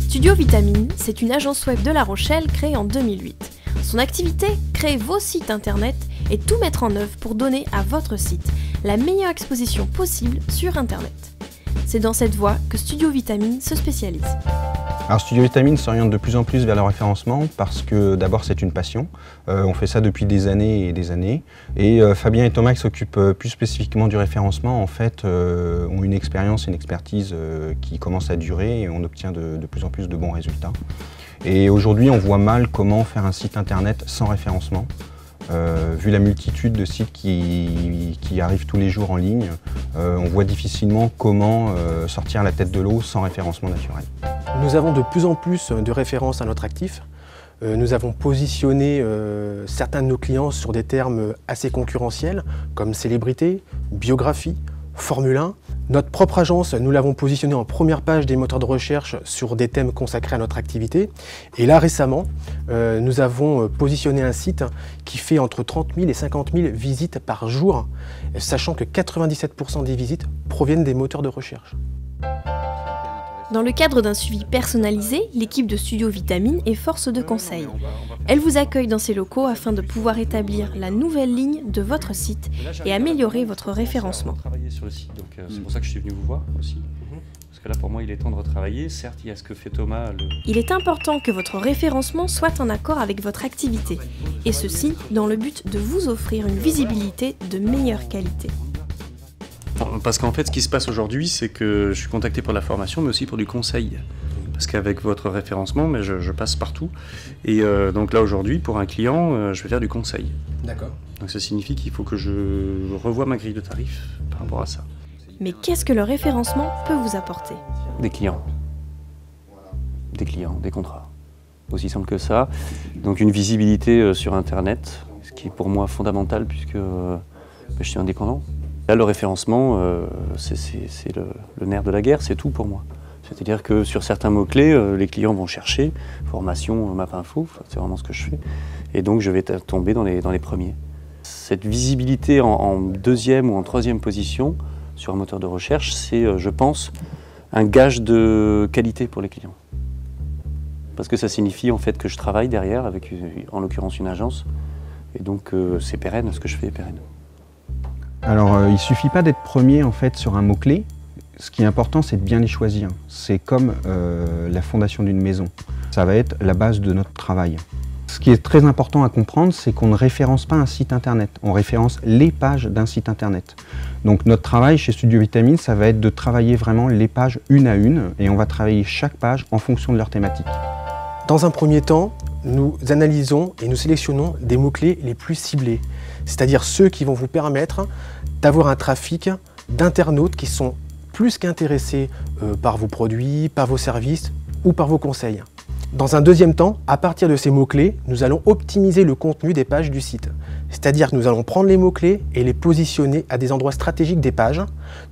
Studio Vitamine, c'est une agence web de La Rochelle créée en 2008. Son activité, créer vos sites internet et tout mettre en œuvre pour donner à votre site la meilleure exposition possible sur internet. C'est dans cette voie que Studio Vitamine se spécialise. Alors Studio Vitamine s'oriente de plus en plus vers le référencement parce que d'abord c'est une passion. On fait ça depuis des années et des années. Et Fabien et Thomas qui s'occupent plus spécifiquement du référencement en fait ont une expérience et une expertise qui commence à durer et on obtient de plus en plus de bons résultats. Et aujourd'hui on voit mal comment faire un site internet sans référencement. Vu la multitude de sites qui arrivent tous les jours en ligne, on voit difficilement comment sortir la tête de l'eau sans référencement naturel. Nous avons de plus en plus de références à notre actif. Nous avons positionné certains de nos clients sur des termes assez concurrentiels, comme célébrité, biographie, Formule 1. Notre propre agence, nous l'avons positionné en première page des moteurs de recherche sur des thèmes consacrés à notre activité. Et là, récemment, nous avons positionné un site qui fait entre 30 000 et 50 000 visites par jour, sachant que 97% des visites proviennent des moteurs de recherche. Dans le cadre d'un suivi personnalisé, l'équipe de Studio Vitamine est force de conseil. Elle vous accueille dans ses locaux afin de pouvoir établir la nouvelle ligne de votre site et améliorer votre référencement. C'est pour ça que je suis venu vous voir aussi. Parce que là, pour moi, il est temps de retravailler. Certes, il y a ce que fait Thomas. Il est important que votre référencement soit en accord avec votre activité, et ceci dans le but de vous offrir une visibilité de meilleure qualité. Parce qu'en fait, ce qui se passe aujourd'hui, c'est que je suis contacté pour la formation, mais aussi pour du conseil. Parce qu'avec votre référencement, mais je passe partout. Et donc là, aujourd'hui, pour un client, je vais faire du conseil. D'accord. Donc ça signifie qu'il faut que je revoie ma grille de tarifs par rapport à ça. Mais qu'est-ce que le référencement peut vous apporter? Des clients. Des clients, des contrats. Aussi simple que ça. Donc une visibilité sur Internet, ce qui est pour moi fondamental puisque je suis indépendant. Là, le référencement, c'est le nerf de la guerre, c'est tout pour moi. C'est-à-dire que sur certains mots-clés, les clients vont chercher, formation, map info, c'est vraiment ce que je fais. Et donc, je vais tomber dans les premiers. Cette visibilité en deuxième ou en troisième position sur un moteur de recherche, c'est, je pense, un gage de qualité pour les clients. Parce que ça signifie en fait que je travaille derrière avec, en l'occurrence, une agence. Et donc, c'est pérenne, ce que je fais est pérenne. Alors, il ne suffit pas d'être premier en fait sur un mot-clé. Ce qui est important, c'est de bien les choisir. C'est comme la fondation d'une maison. Ça va être la base de notre travail. Ce qui est très important à comprendre, c'est qu'on ne référence pas un site internet. On référence les pages d'un site internet. Donc notre travail chez Studio Vitamine, ça va être de travailler vraiment les pages une à une et on va travailler chaque page en fonction de leur thématique. Dans un premier temps, nous analysons et nous sélectionnons des mots-clés les plus ciblés, c'est-à-dire ceux qui vont vous permettre d'avoir un trafic d'internautes qui sont plus qu'intéressés par vos produits, par vos services ou par vos conseils. Dans un deuxième temps, à partir de ces mots-clés, nous allons optimiser le contenu des pages du site. C'est-à-dire que nous allons prendre les mots-clés et les positionner à des endroits stratégiques des pages,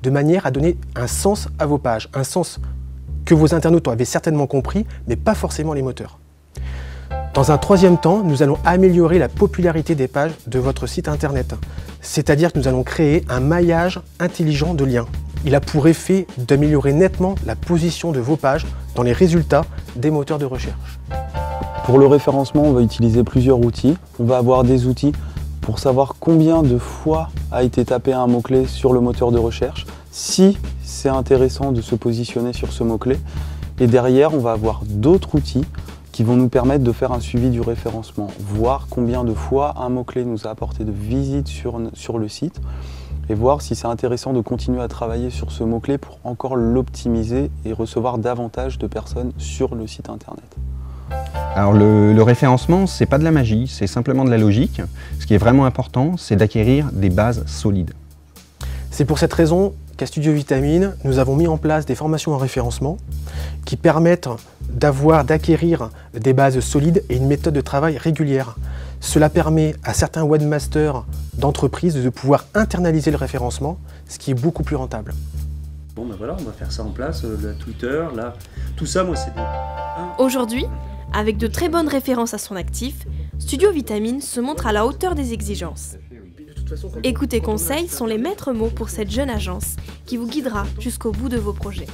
de manière à donner un sens à vos pages, un sens que vos internautes avaient certainement compris, mais pas forcément les moteurs. Dans un troisième temps, nous allons améliorer la popularité des pages de votre site internet. C'est-à-dire que nous allons créer un maillage intelligent de liens. Il a pour effet d'améliorer nettement la position de vos pages dans les résultats des moteurs de recherche. Pour le référencement, on va utiliser plusieurs outils. On va avoir des outils pour savoir combien de fois a été tapé un mot-clé sur le moteur de recherche, si c'est intéressant de se positionner sur ce mot-clé. Et derrière, on va avoir d'autres outils qui vont nous permettre de faire un suivi du référencement, voir combien de fois un mot-clé nous a apporté de visites sur le site et voir si c'est intéressant de continuer à travailler sur ce mot-clé pour encore l'optimiser et recevoir davantage de personnes sur le site internet. Alors le référencement, c'est pas de la magie, c'est simplement de la logique. Ce qui est vraiment important, c'est d'acquérir des bases solides. C'est pour cette raison qu'à Studio Vitamine, nous avons mis en place des formations en référencement qui permettent d'acquérir des bases solides et une méthode de travail régulière. Cela permet à certains webmasters d'entreprises de pouvoir internaliser le référencement, ce qui est beaucoup plus rentable. Bon ben voilà, on va faire ça en place, le Twitter, là, tout ça, moi c'est bien. Aujourd'hui, avec de très bonnes références à son actif, Studio Vitamine se montre à la hauteur des exigences. Écoute et conseils sont les maîtres mots pour cette jeune agence qui vous guidera jusqu'au bout de vos projets.